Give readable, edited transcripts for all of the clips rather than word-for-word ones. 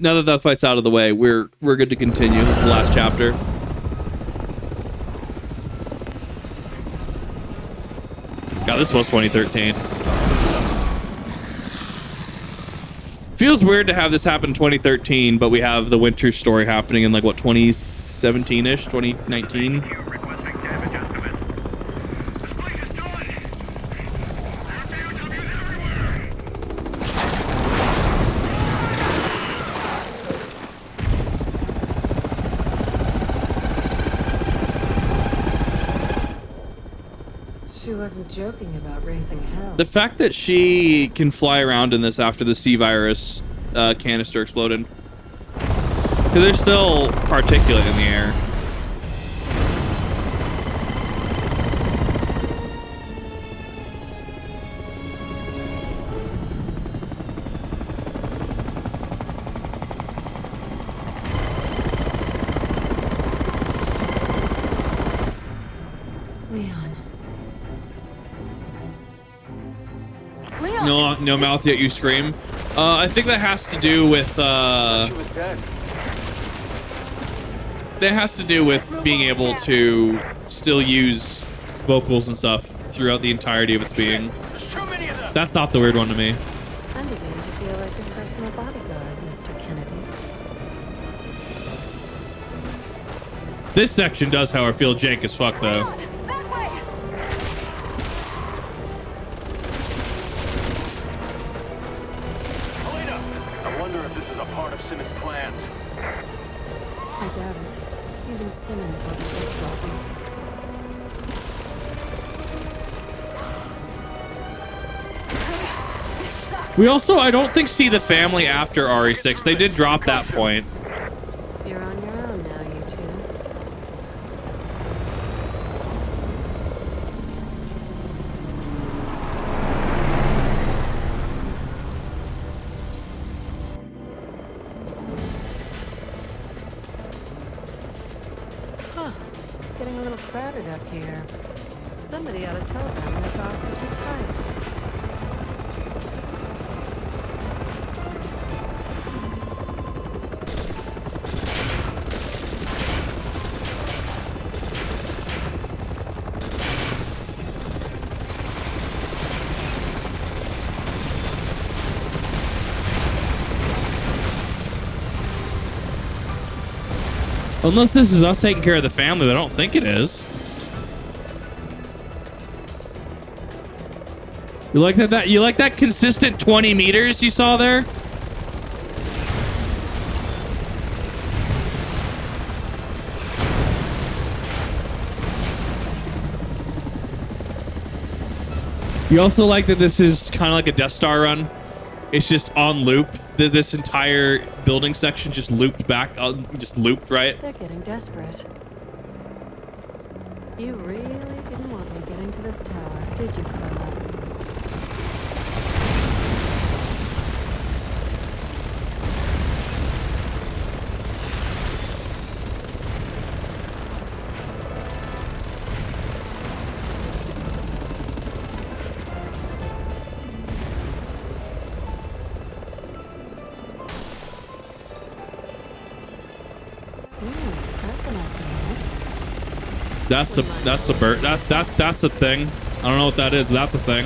now that that fight's out of the way, we're good to continue. This is the last chapter. God, this was 2013. Feels weird to have this happen in 2013, but we have the winter story happening in like what, 2017-ish, 2019. She wasn't joking about raising hell. The fact that she can fly around in this after the C-virus canister exploded. Because there's still particulate in the air. No mouth yet you scream. I think that has to do with that has to do with being able to still use vocals and stuff throughout the entirety of its being. That's not the weird one to me. I'm beginning to feel like a personal bodyguard, Mr. Kennedy. This section does, however, feel jank as fuck though. I doubt it. Even Simmons wasn't this sloppy. We also, I don't think, see the family after RE6. They did drop that point. You're on your own now, you two. Huh. It's getting a little crowded up here. Somebody ought to tell them their boss is retired. Unless this is us taking care of the family, but I don't think it is. You like that? You like that consistent 20 meters you saw there? You also like that this is kind of like a Death Star run. It's just on loop. This entire building section just looped back, just looped, right? They're getting desperate. You really didn't want me getting to this tower, did you, Colonel? That's a thing. I don't know what that is. But that's a thing.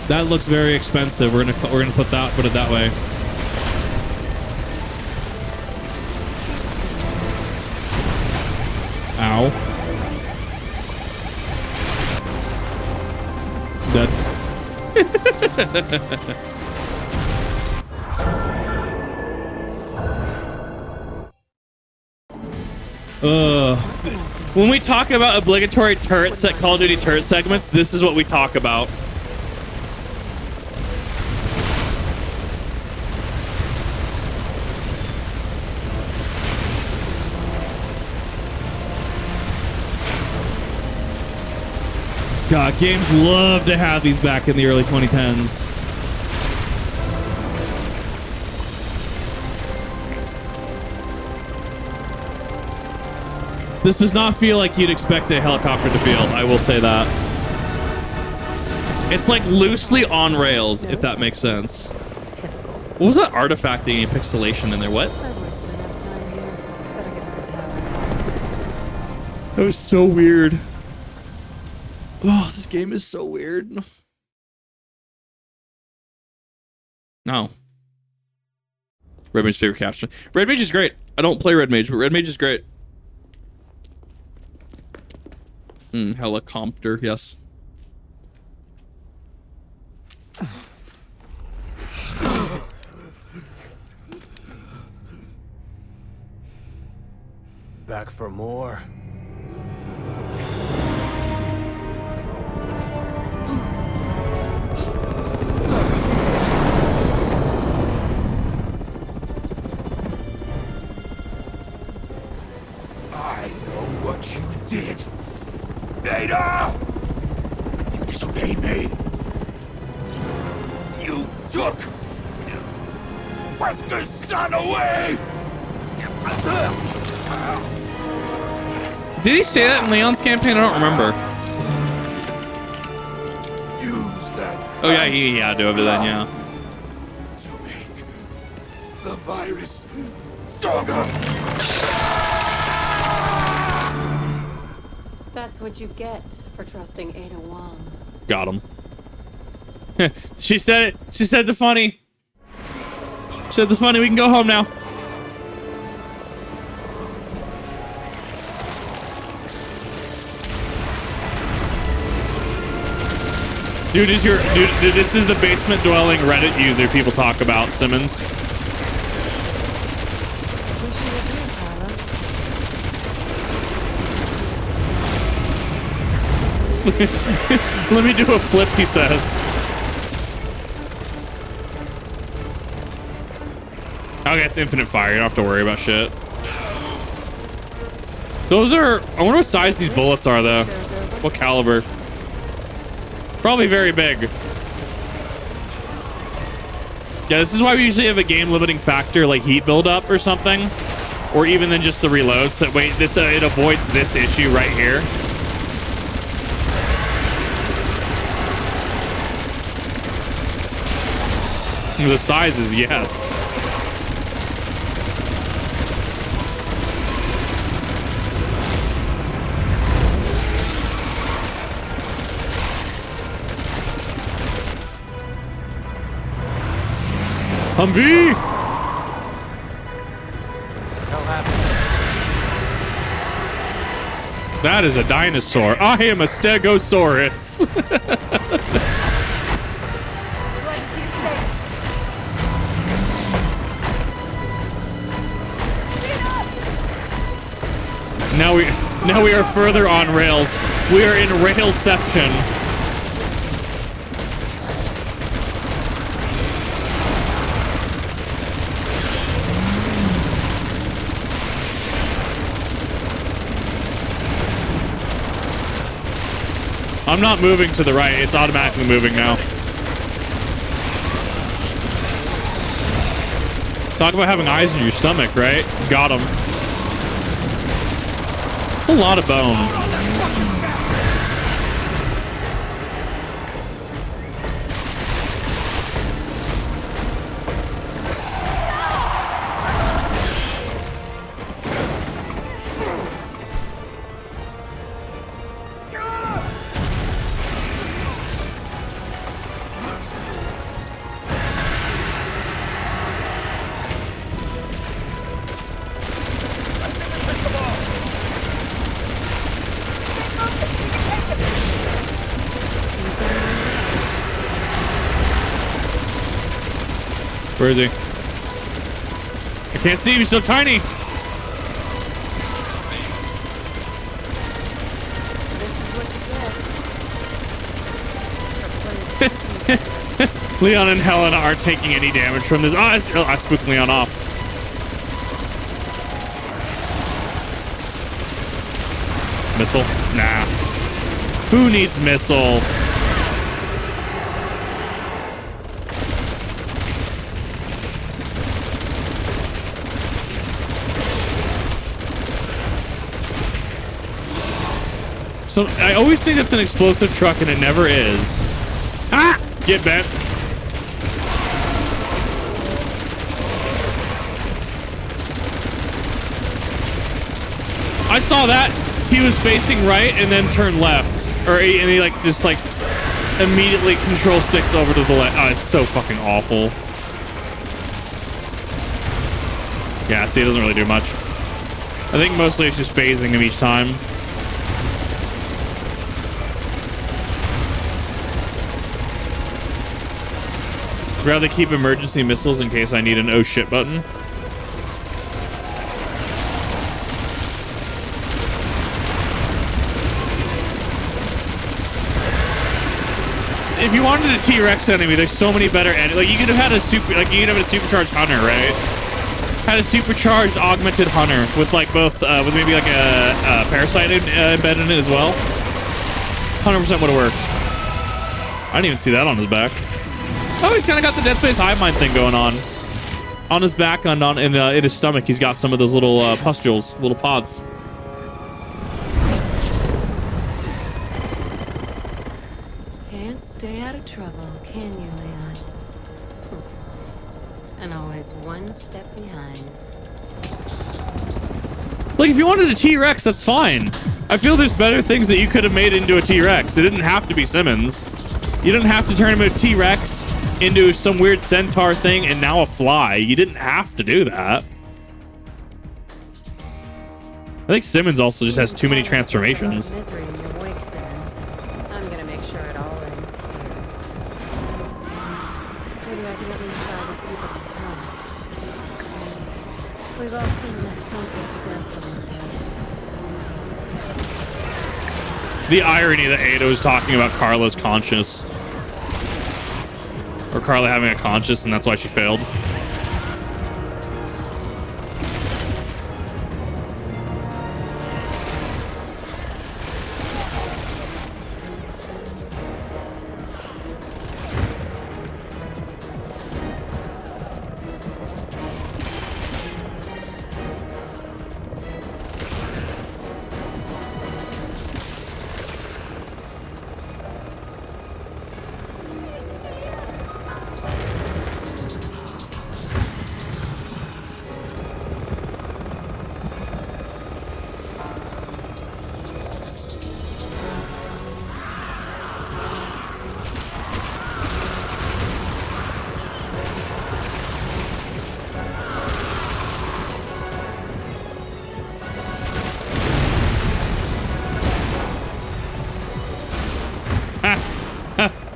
That looks very expensive. We're gonna put it that way. Ow. Dead. When we talk about obligatory Call of Duty turret segments, this is what we talk about. God, games love to have these back in the early 2010s. This does not feel like you'd expect a helicopter to feel, I will say that. It's like loosely on rails, if that makes sense. Typical. What was that artifacting pixelation in there? What? I've wasted enough time here. Better get to the tower. That was so weird. Oh, this game is so weird. No. Red Mage's favorite caption. Red Mage is great. I don't play Red Mage, but Red Mage is great. Helicopter, yes. Back for more. I know what you did. Ada! You disobeyed me. You took Wesker's son away! Did he say that in Leon's campaign? I don't remember. Use that. Oh yeah, he had to over then, yeah. To make the virus stronger. That's what you get for trusting Ada Wong. Got him. She said it. She said the funny. She said the funny. We can go home now. Dude, this is the basement dwelling Reddit user people talk about, Simmons. Wish you were here, Carla. Let me do a flip, he says. Okay, it's infinite fire. You don't have to worry about shit. Those are... I wonder what size these bullets are, though. What caliber? Probably very big. Yeah, this is why we usually have a game limiting factor like heat buildup or something. Or even than just the reloads. So wait, this it avoids this issue right here. The size is yes. Humvee! That is a dinosaur. I am a Stegosaurus. Now we are further on rails. We are in railception. I'm not moving to the right. It's automatically moving now. Talk about having eyes in your stomach, right? Got him. It's a lot of bone. Where is he? I can't see him, he's so tiny. Leon and Helena aren't taking any damage from this. I spooked Leon off. Missile? Nah. Who needs missile? So I always think it's an explosive truck and it never is. Ah! Get bent. I saw that. He was facing right and then turned left. And he like just like immediately control sticked over to the left. Oh, it's so fucking awful. Yeah, see, it doesn't really do much. I think mostly it's just phasing him each time. I'd rather keep emergency missiles in case I need an oh shit button. If you wanted a T-Rex enemy, there's so many better enemies. Like you could have had a supercharged hunter, right? Had a supercharged augmented hunter with like both with maybe like a parasite embedded in it as well. 100% would have worked. I didn't even see that on his back. Oh, he's kind of got the Dead Space hive mind thing going on. On his back and in his stomach, he's got some of those little pustules, little pods. Can't stay out of trouble, can you, Leon? And always one step behind. Like, if you wanted a T-Rex, that's fine. I feel there's better things that you could have made into a T-Rex. It didn't have to be Simmons. You didn't have to turn him into a T-Rex into some weird centaur thing and now a fly. You didn't have to do that. I think Simmons also just has too many transformations. Misery in your wake, Simmons. I'm gonna make sure it all ends here. Maybe I can at least buy these people some time. We've all seen enough senseless death from them. The irony that Ada was talking about Carla's conscious. Or Carla having a conscience, and that's why she failed.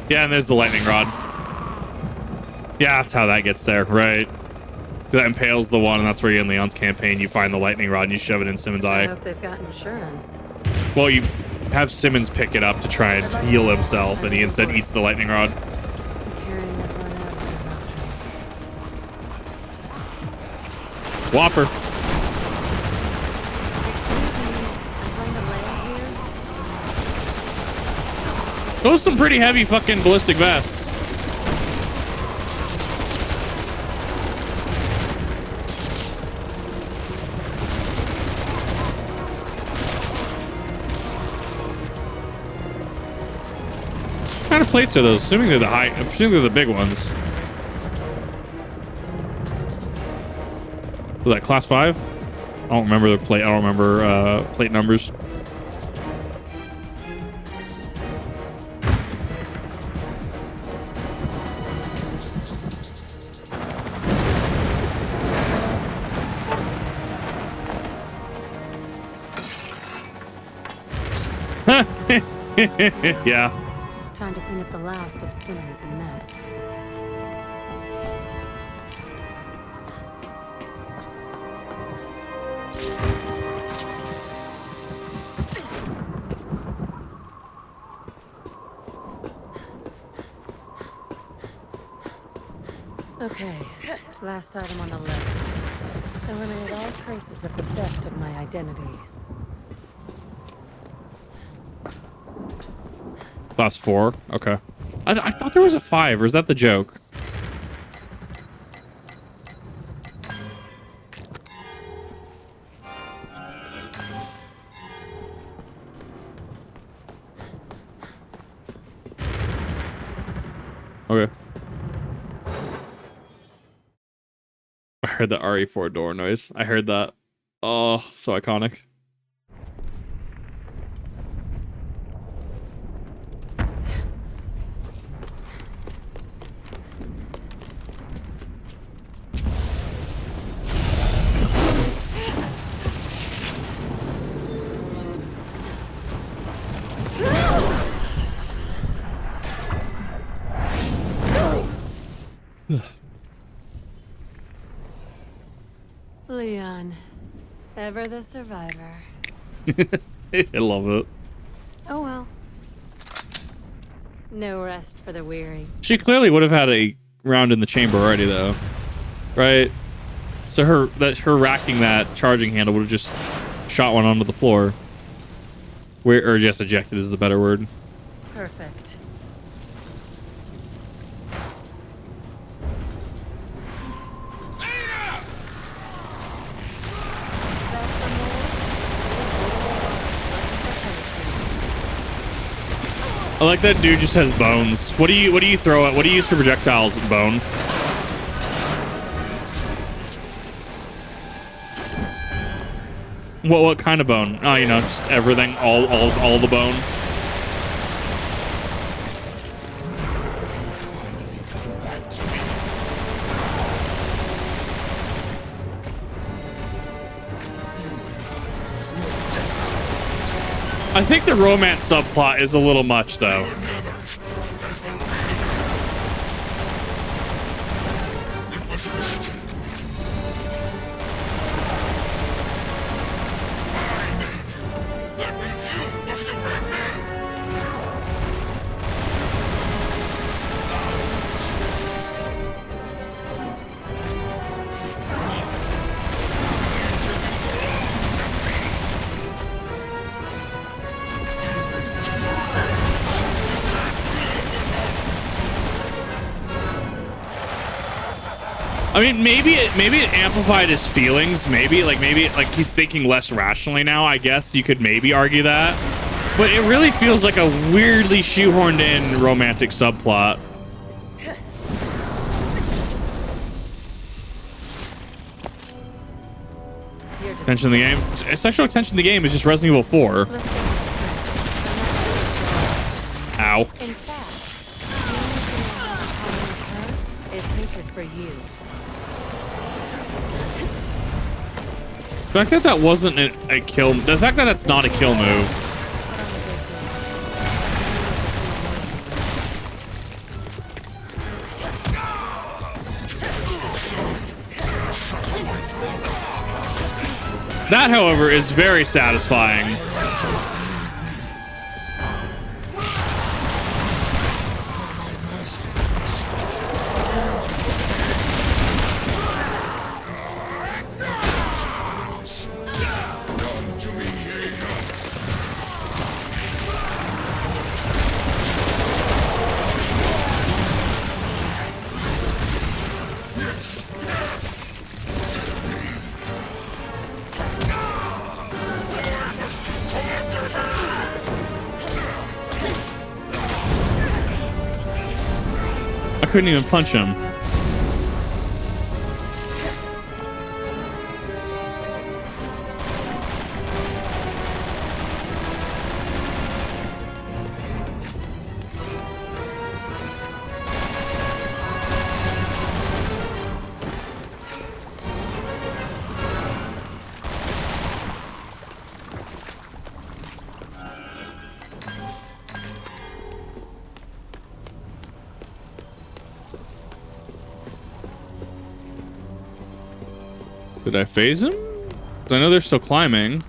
Yeah, and there's the lightning rod. Yeah, that's how that gets there, right? That impales the one, and that's where you in Leon's campaign, you find the lightning rod and you shove it in Simmons' I eye. hope they've got insurance. Well, you have Simmons pick it up to try and heal himself, and he instead eats the lightning rod. Carrying everyone out is an option. Whopper. Those are some pretty heavy fucking ballistic vests. What kind of plates are those? Assuming they're I'm assuming they're the big ones. Was that class 5? I don't remember the plate. I don't remember plate numbers. Yeah. Time to clean up the last of Simmons' mess. Okay, last item on the list. Eliminate all traces of the theft of my identity. Class 4? Okay. I thought there was a 5, or is that the joke? Okay. I heard the RE4 door noise. I heard that. Oh, so iconic. Leon, ever the survivor. I love it. Oh well. No rest for the weary. She clearly would have had a round in the chamber already, though, right? So her racking that charging handle would have just shot one onto the floor. Or just ejected is the better word. Perfect. I like that dude just has bones. What do you throw at? What do you use for projectiles? Bone. What kind of bone? Oh, you know, just everything, all the bone. I think the romance subplot is a little much, though. I mean, maybe it amplified his feelings. Maybe he's thinking less rationally now. I guess you could maybe argue that, but it really feels like a weirdly shoehorned in romantic subplot. Tension in the game. Sexual tension in the game is just Resident Evil 4. Ow. In fact, the only thing that has a common occurrence is hatred for you. The fact that that wasn't a kill, the fact that that's not a kill move. That, however, is very satisfying. I couldn't even punch him. Did I phase him? 'Cause I know they're still climbing.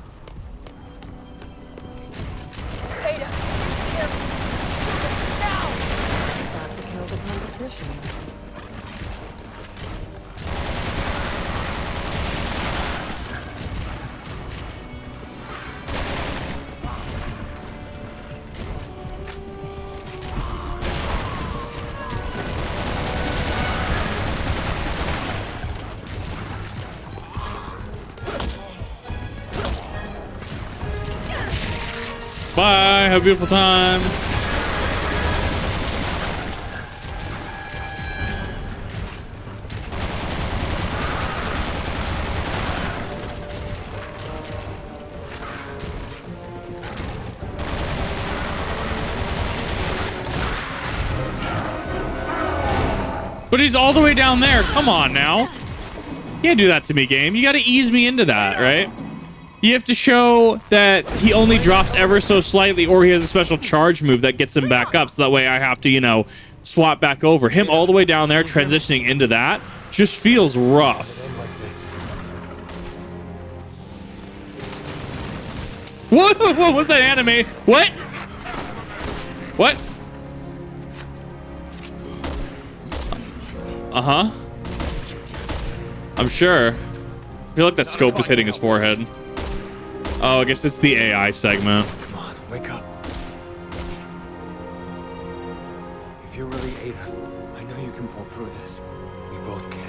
Sought to kill the competition. Bye. Have a beautiful time. But he's all the way down there. Come on now. You can't do that to me, game. You got to ease me into that, right? You have to show that he only drops ever so slightly, or he has a special charge move that gets him back up. So that way I have to, you know, swap back over. Him all the way down there, transitioning into that, just feels rough. What was that anime? What? What? Uh-huh. I'm sure. I feel like that scope is hitting his forehead. Oh, I guess it's the AI segment. Come on, wake up. If you're really Ada, I know you can pull through this. We both can.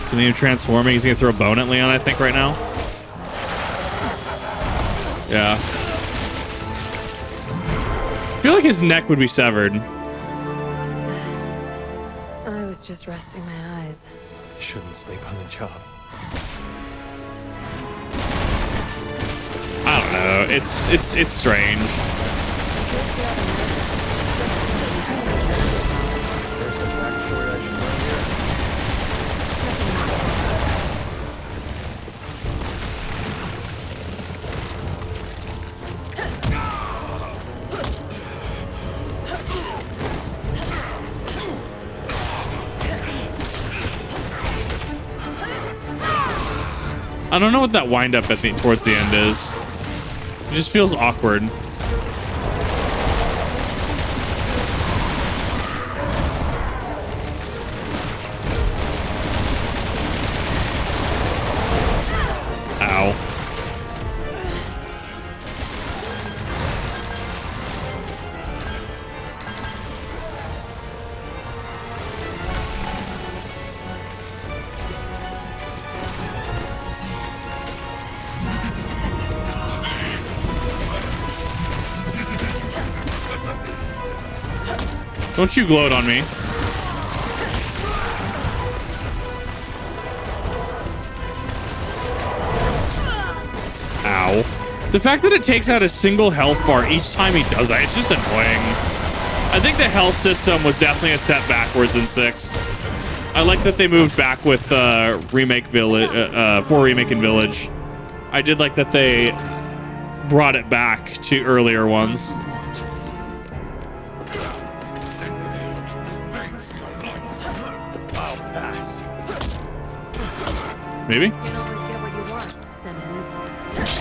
Can he transforming? He's gonna throw a bone at Leon, I think, right now. Yeah. I feel like his neck would be severed. I was just resting my eyes. Shouldn't sleep on the job. I don't know. It's strange. There's some backstory I should learn here. I don't know what that wind up towards the end is. It just feels awkward. Ow. Don't you gloat on me. Ow. The fact that it takes out a single health bar each time he does that, it's just annoying. I think the health system was definitely a step backwards in 6. I like that they moved back with Remake Village, for Remake and Village. I did like that they brought it back to earlier ones. Maybe? You don't always get what you want, Simmons. Let's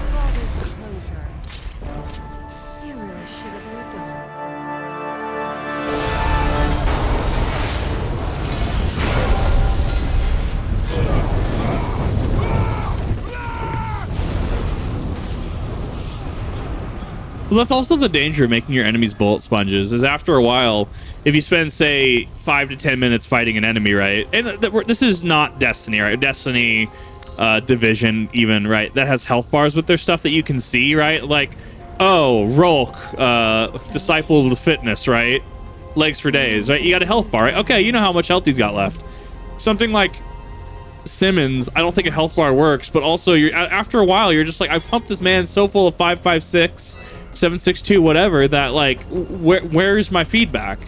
call this closure. You really should have moved on, Well, that's also the danger of making your enemies bullet sponges, is after a while, if you spend, say, 5 to 10 minutes fighting an enemy, right? And this is not Destiny, right? Destiny, Division, even, right? That has health bars with their stuff that you can see, right? Like, oh, Rolk, Disciple of the Fitness, right? Legs for days, right? You got a health bar, right? Okay, you know how much health he's got left. Something like Simmons, I don't think a health bar works, but also, after a while, you're just like, I pumped this man so full of 556, 762, whatever, that, like, where's my feedback?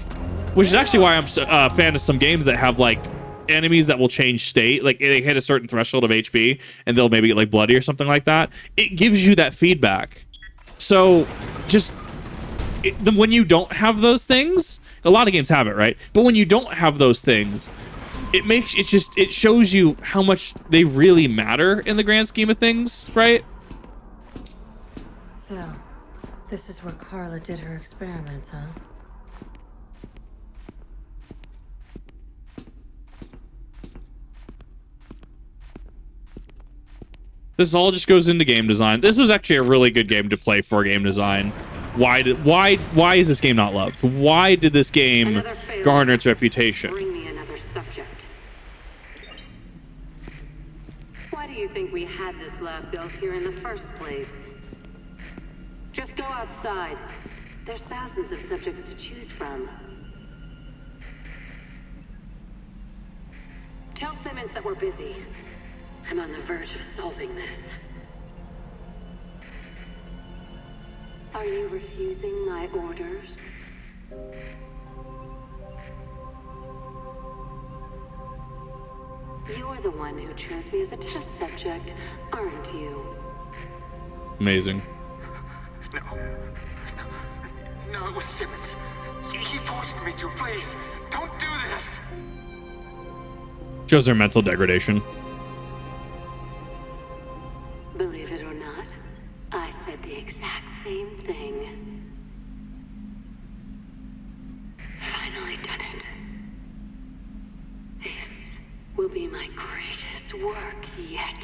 Which is actually why I'm a fan of some games that have, like, enemies that will change state. Like, they hit a certain threshold of HP, and they'll maybe get, like, bloody or something like that. It gives you that feedback. So, just... when you don't have those things... A lot of games have it, right? But when you don't have those things... It shows you how much they really matter in the grand scheme of things, right? So, this is where Carla did her experiments, huh? This all just goes into game design. This was actually a really good game to play for game design. Why is this game not loved? Why did this game garner its reputation? Bring me another subject. Why do you think we had this lab built here in the first place? Just go outside. There's thousands of subjects to choose from. Tell Simmons that we're busy. I'm on the verge of solving this. Are you refusing my orders? You're the one who chose me as a test subject, aren't you? Amazing. No. No, it was Simmons. He forced me to. Please, don't do this. Shows her mental degradation. Believe it or not, I said the exact same thing. Finally done it. This will be my greatest work yet.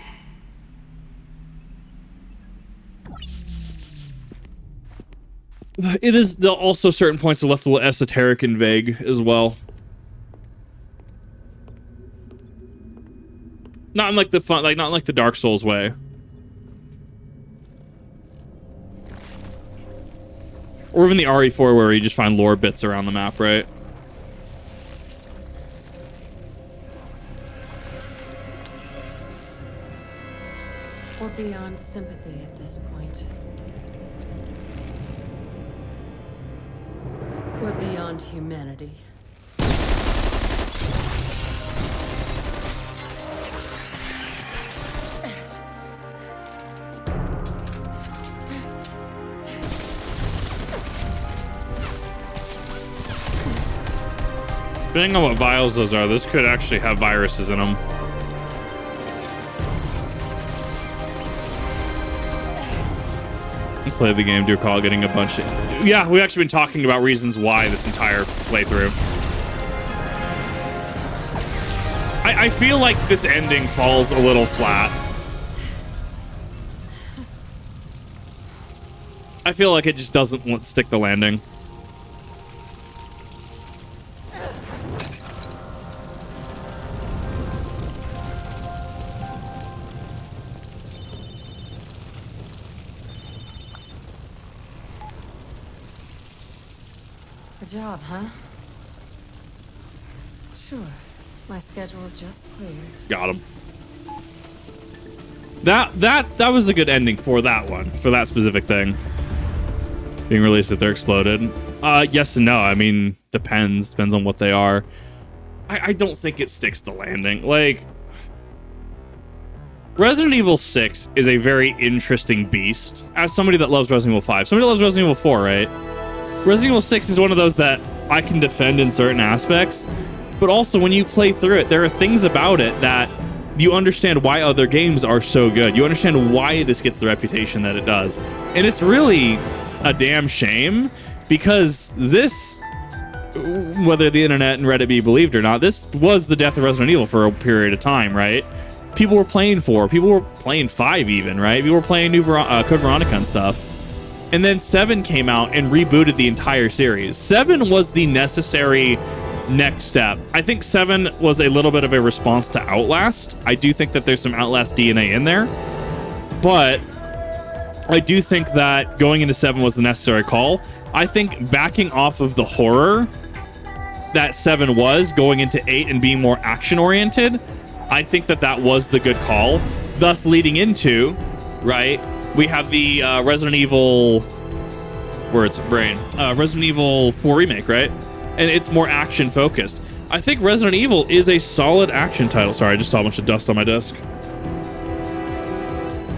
It is also certain points are left a little esoteric and vague as well. Not in like the fun, like not in like the Dark Souls way. Or even the RE4 where you just find lore bits around the map, right? We're beyond sympathy at this point. We're beyond humanity. Depending on what vials those are, this could actually have viruses in them. Play the game, do recall getting a bunch of... Yeah, we've actually been talking about reasons why this entire playthrough. I feel like this ending falls a little flat. I feel like it just doesn't stick the landing. Job, huh? Sure. My schedule just cleared. Got him. That was a good ending for that one, for that specific thing. Being released if they're exploded. Yes and no. I mean, depends on what they are. I don't think it sticks the landing. Like, Resident Evil 6 is a very interesting beast. As somebody that loves Resident Evil 5, somebody that loves Resident Evil 4, right? Resident Evil 6 is one of those that I can defend in certain aspects, but also when you play through it, there are things about it that you understand why other games are so good. You understand why this gets the reputation that it does. And it's really a damn shame because this, whether the internet and Reddit be believed or not, this was the death of Resident Evil for a period of time, right? People were playing 4, people were playing 5 even, right? People were playing Code Veronica and stuff. And then 7 came out and rebooted the entire series. 7 was the necessary next step. I think 7 was a little bit of a response to Outlast. I do think that there's some Outlast DNA in there. But I do think that going into 7 was the necessary call. I think backing off of the horror that 7 was, going into 8 and being more action-oriented, I think that that was the good call. Thus leading into, right, we have the Resident Evil... Resident Evil 4 Remake, right? And it's more action-focused. I think Resident Evil is a solid action title. Sorry, I just saw a bunch of dust on my desk.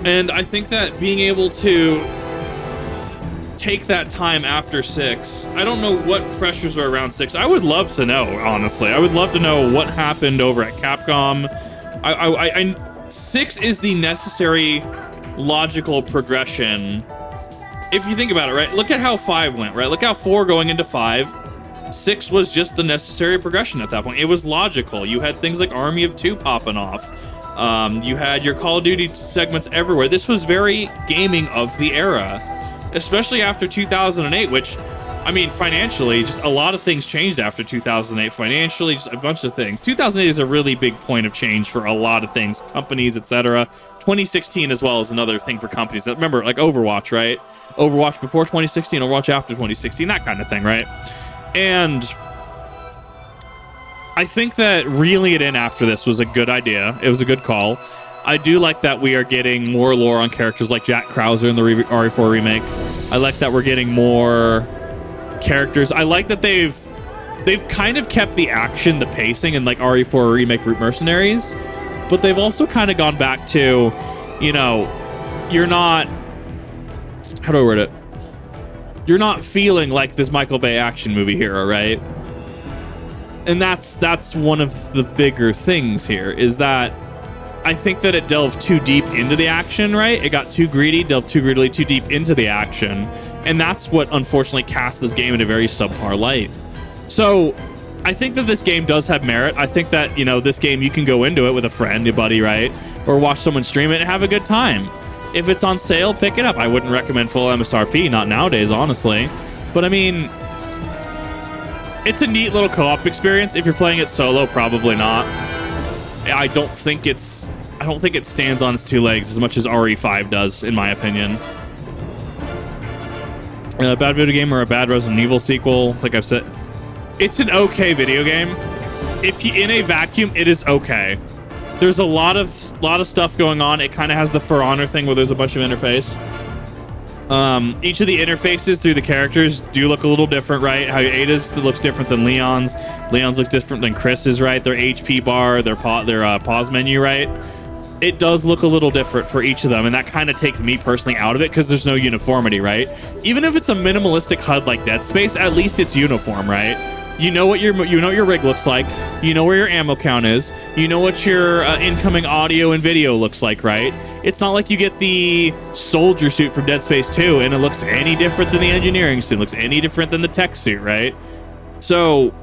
And I think that being able to take that time after 6, I don't know what pressures are around 6. I would love to know, honestly. I would love to know what happened over at Capcom. 6 is the necessary logical progression. If you think about it, right? Look at how 5 went, right? Look how 4 going into 5. 6 was just the necessary progression at that point. It was logical. You had things like Army of 2 popping off. You had your Call of Duty segments everywhere. This was very gaming of the era, especially after 2008, which, I mean, financially, just a lot of things changed after 2008. Financially, just a bunch of things. 2008 is a really big point of change for a lot of things, companies, etc. 2016 as well is another thing for companies. That remember, like Overwatch, right? Overwatch before 2016, Overwatch after 2016, that kind of thing, right? And I think that reeling it in after this was a good idea. It was a good call. I do like that we are getting more lore on characters like Jack Krauser in the RE4 remake. I like that we're getting more characters. I like that they've kind of kept the action, the pacing, and like RE4 Remake Root Mercenaries, but they've also kind of gone back to, you know, you're not, how do I word it? You're not feeling like this Michael Bay action movie hero, right? And that's one of the bigger things here, is that I think that it delved too deep into the action, right? It got too greedy, delved too greedily, too deep into the action. And that's what unfortunately cast this game in a very subpar light. So I think that this game does have merit. I think that, you know, this game, you can go into it with a friend, a buddy, right? Or watch someone stream it and have a good time. If it's on sale, pick it up. I wouldn't recommend full MSRP, not nowadays, honestly. But I mean, it's a neat little co-op experience. If you're playing it solo, probably not. I don't think it stands on its two legs as much as RE5 does, in my opinion. A bad video game or a bad Resident Evil sequel, like I've said, it's an okay video game. If you, in a vacuum, it is okay. There's a lot of stuff going on. It kind of has the For Honor thing where there's a bunch of interface. Each of the interfaces through the characters do look a little different, right? How Ada's looks different than Leon's. Leon's looks different than Chris's, right? Their HP bar, their pause menu, right? It does look a little different for each of them, and that kind of takes me personally out of it because there's no uniformity, right? Even if it's a minimalistic HUD like Dead Space, at least it's uniform, right? You know what your rig looks like. You know where your ammo count is. You know what your incoming audio and video looks like, right? It's not like you get the soldier suit from Dead Space 2 and it looks any different than the engineering suit. It looks any different than the tech suit, right? So,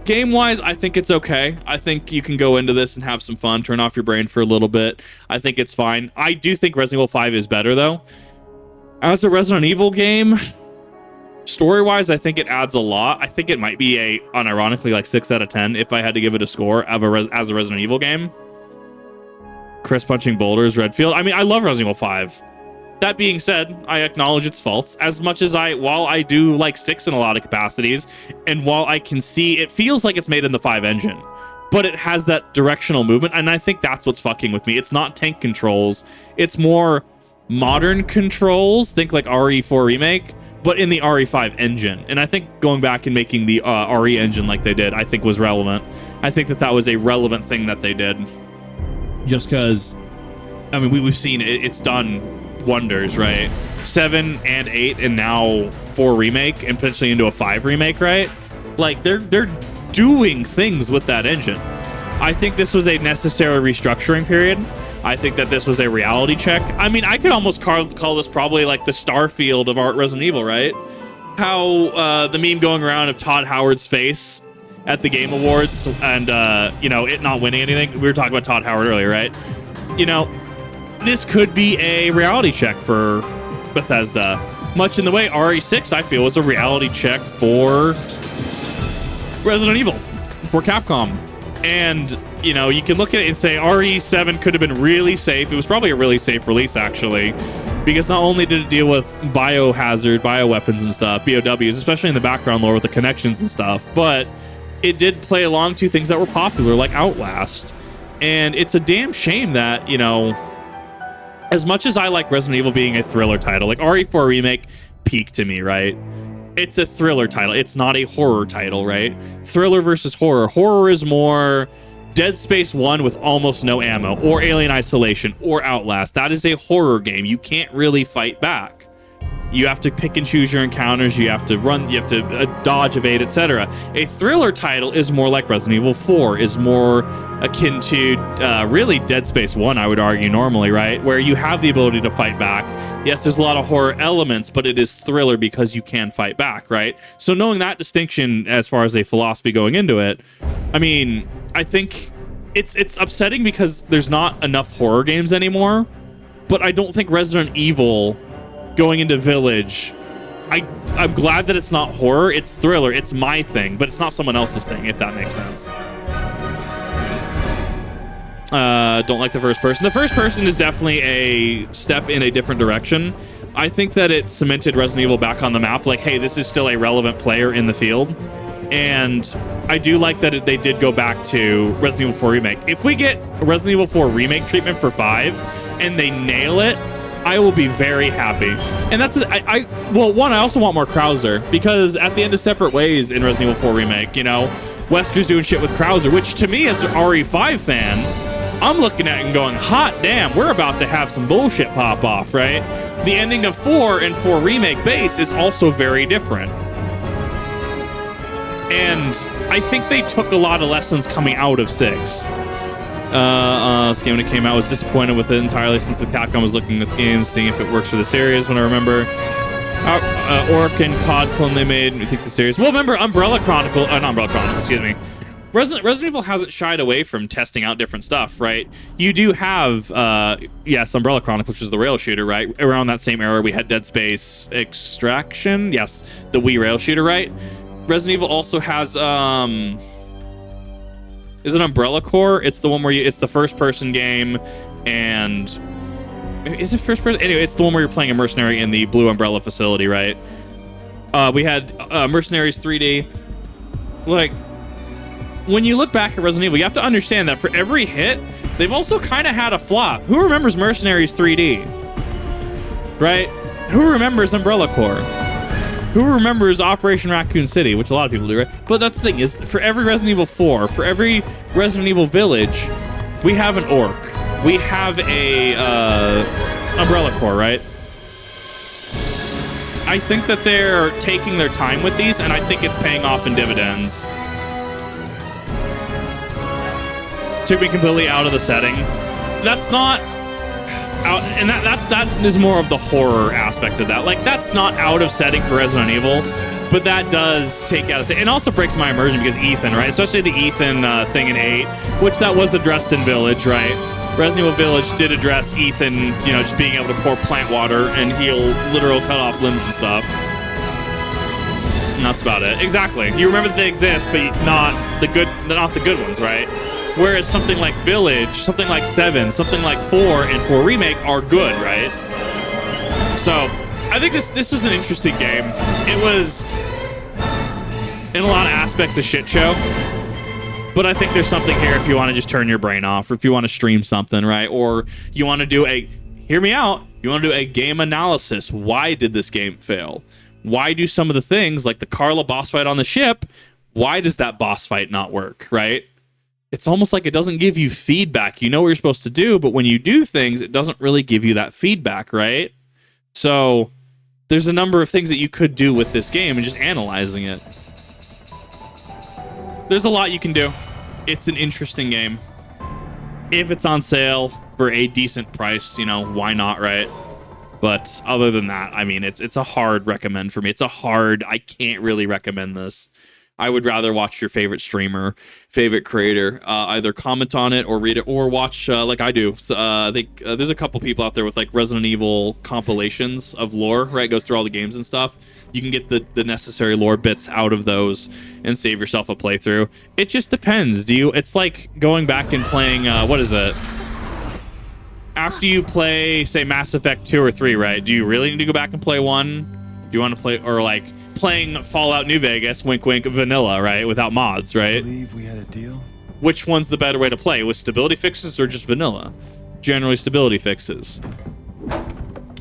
game-wise, I think it's okay. I think you can go into this and have some fun, turn off your brain for a little bit. I think it's fine. I do think Resident Evil 5 is better, though. As a Resident Evil game, story-wise, I think it adds a lot. I think it might be a, unironically, like 6 out of 10 if I had to give it a score as a Resident Evil game. Chris punching boulders, Redfield. I mean, I love Resident Evil 5. That being said, I acknowledge its faults. As much as while I do like 6 in a lot of capacities, and while I can see, it feels like it's made in the 5 engine, but it has that directional movement, and I think that's what's fucking with me. It's not tank controls. It's more modern controls. Think like RE4 Remake, but in the RE5 engine. And I think going back and making the RE engine like they did, I think was relevant. I think that was a relevant thing that they did. Just because, I mean, we've seen it's done wonders, right? 7 and 8 and now 4 remake and potentially into a 5 remake, right? Like they're doing things with that engine. I think this was a necessary restructuring period. I think that this was a reality check. I mean, I could almost call this probably like the Starfield of Art Resident Evil, right? How the meme going around of Todd Howard's face at the Game Awards and, you know, it not winning anything. We were talking about Todd Howard earlier, right? You know, this could be a reality check for Bethesda. Much in the way RE6, I feel, was a reality check for Resident Evil, for Capcom. And, you know, you can look at it and say RE7 could have been really safe. It was probably a really safe release, actually, because not only did it deal with biohazard, bioweapons and stuff, B.O.Ws, especially in the background lore with the connections and stuff, but it did play along to things that were popular, like Outlast. And it's a damn shame that, you know, as much as I like Resident Evil being a thriller title, like RE4 Remake peaked to me, right? It's a thriller title. It's not a horror title, right? Thriller versus horror. Horror is more Dead Space 1 with almost no ammo, or Alien Isolation, or Outlast. That is a horror game. You can't really fight back. You have to pick and choose your encounters. You have to run. You have to dodge, evade, etc. A thriller title is more like Resident Evil 4, is more akin to really Dead Space 1, I would argue, normally, right? Where you have the ability to fight back. Yes, there's a lot of horror elements, but it is thriller because you can fight back, right? So knowing that distinction as far as a philosophy going into it, I mean, I think it's upsetting because there's not enough horror games anymore, but I don't think Resident Evil going into Village, I'm glad that it's not horror, it's thriller, it's my thing, but it's not someone else's thing, if that makes sense. Don't like the first person. The first person is definitely a step in a different direction. I think that it cemented Resident Evil back on the map, like, hey, this is still a relevant player in the field. And I do like that they did go back to Resident Evil 4 Remake. If we get Resident Evil 4 Remake treatment for 5 and they nail it, I will be very happy. And that's well, one, I also want more Krauser, because at the end of Separate Ways in Resident Evil 4 Remake, you know, Wesker's doing shit with Krauser, which to me as an RE5 fan, I'm looking at it and going, hot damn, we're about to have some bullshit pop off, right? The ending of 4 and 4 Remake base is also very different. And I think they took a lot of lessons coming out of 6. This game when it came out, was disappointed with it entirely since the Capcom was looking at the game, seeing if it works for the series. When I remember Orc and COD clone they made, I think the series. Well, remember Umbrella Chronicle, not Umbrella Chronicle, excuse me. Resident Evil hasn't shied away from testing out different stuff, right? You do have, yes, Umbrella Chronicle, which is the rail shooter, right? Around that same era, we had Dead Space Extraction, yes, the Wii rail shooter, right? Resident Evil also has, is it Umbrella Corps? It's the one where it's the first-person game, and is it first-person? Anyway, it's the one where you're playing a mercenary in the Blue Umbrella facility, right? We had Mercenaries 3D. Like, when you look back at Resident Evil, you have to understand that for every hit, they've also kind of had a flop. Who remembers Mercenaries 3D? Right? Who remembers Umbrella Corps? Who remembers Operation Raccoon City, which a lot of people do, right? But that's the thing, is for every Resident Evil 4, for every Resident Evil Village, we have an Orc. We have a Umbrella Corps, right? I think that they're taking their time with these, and I think it's paying off in dividends. Took me completely out of the setting. That's not out, and that is more of the horror aspect of that. Like, that's not out of setting for Resident Evil, but that does take out of it. And also breaks my immersion because Ethan, right? Especially the Ethan thing in 8, which that was addressed in Village, right? Resident Evil Village did address Ethan, you know, just being able to pour plant water and heal literal cut off limbs and stuff. And that's about it. Exactly. You remember that they exist, but not the good ones, right? Whereas something like Village, something like 7, something like 4 and 4 Remake are good, right? So I think this was an interesting game. It was, in a lot of aspects, a shit show. But I think there's something here if you want to just turn your brain off, or if you want to stream something, right? Or you want to do hear me out, you want to do a game analysis. Why did this game fail? Why do some of the things, like the Carla boss fight on the ship, why does that boss fight not work, right? It's almost like it doesn't give you feedback. You know what you're supposed to do, but when you do things, it doesn't really give you that feedback, right? So there's a number of things that you could do with this game and just analyzing it. There's a lot you can do. It's an interesting game. If it's on sale for a decent price, you know, why not, right? But other than that, I mean, it's a hard recommend for me. I can't really recommend this. I would rather watch your favorite streamer, favorite creator, either comment on it or read it, or watch like I do. I think there's a couple people out there with like Resident Evil compilations of lore, right? Goes through all the games and stuff. You can get the necessary lore bits out of those and save yourself a playthrough. It just depends. It's like going back and playing, what is it? After you play, say, Mass Effect 2 or 3, right? Do you really need to go back and play 1? Do you want to play, or like playing Fallout New Vegas, wink wink, vanilla, right? Without mods, right? I believe we had a deal. Which one's the better way to play? With stability fixes or just vanilla? Generally stability fixes.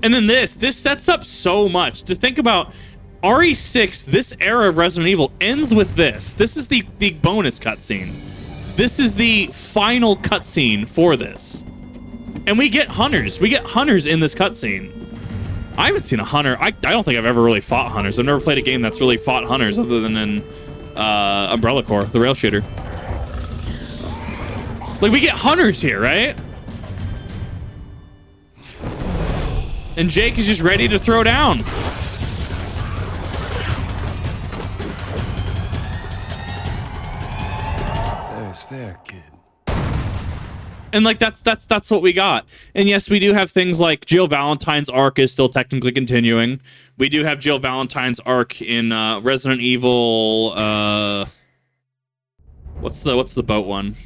And then this sets up so much. To think about, RE6, this era of Resident Evil ends with this. This is the bonus cutscene. This is the final cutscene for this. And we get hunters. We get hunters in this cutscene. I haven't seen a hunter. I don't think I've ever really fought hunters. I've never played a game that's really fought hunters other than in Umbrella Corps, the rail shooter. Like, we get hunters here, right? And Jake is just ready to throw down. Fair is fair, kid. And like that's what we got. And yes, we do have things like Jill Valentine's arc is still technically continuing. We do have Jill Valentine's arc in Resident Evil. What's the boat one?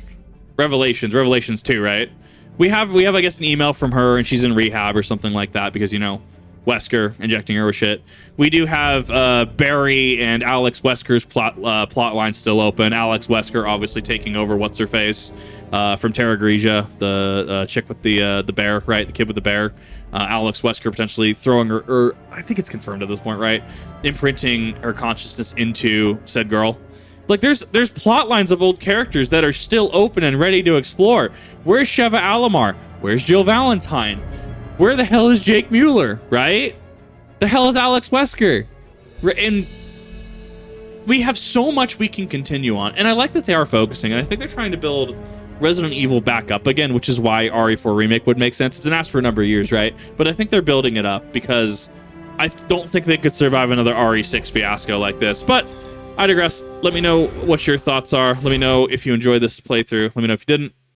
Revelations 2, right? We have I guess an email from her, and she's in rehab or something like that because, you know, Wesker, injecting her with shit. We do have Barry and Alex Wesker's plot line still open. Alex Wesker obviously taking over what's her face from Terra Grigia, the chick with the bear, right? The kid with the bear. Alex Wesker potentially throwing her, or I think it's confirmed at this point, right? Imprinting her consciousness into said girl. Like there's plot lines of old characters that are still open and ready to explore. Where's Sheva Alomar? Where's Jill Valentine? Where the hell is Jake Mueller, right? The hell is Alex Wesker? And we have so much we can continue on. And I like that they are focusing. And I think they're trying to build Resident Evil back up again, which is why RE4 Remake would make sense. It's been asked for a number of years, right? But I think they're building it up because I don't think they could survive another RE6 fiasco like this. But I digress. Let me know what your thoughts are. Let me know if you enjoyed this playthrough. Let me know if you didn't.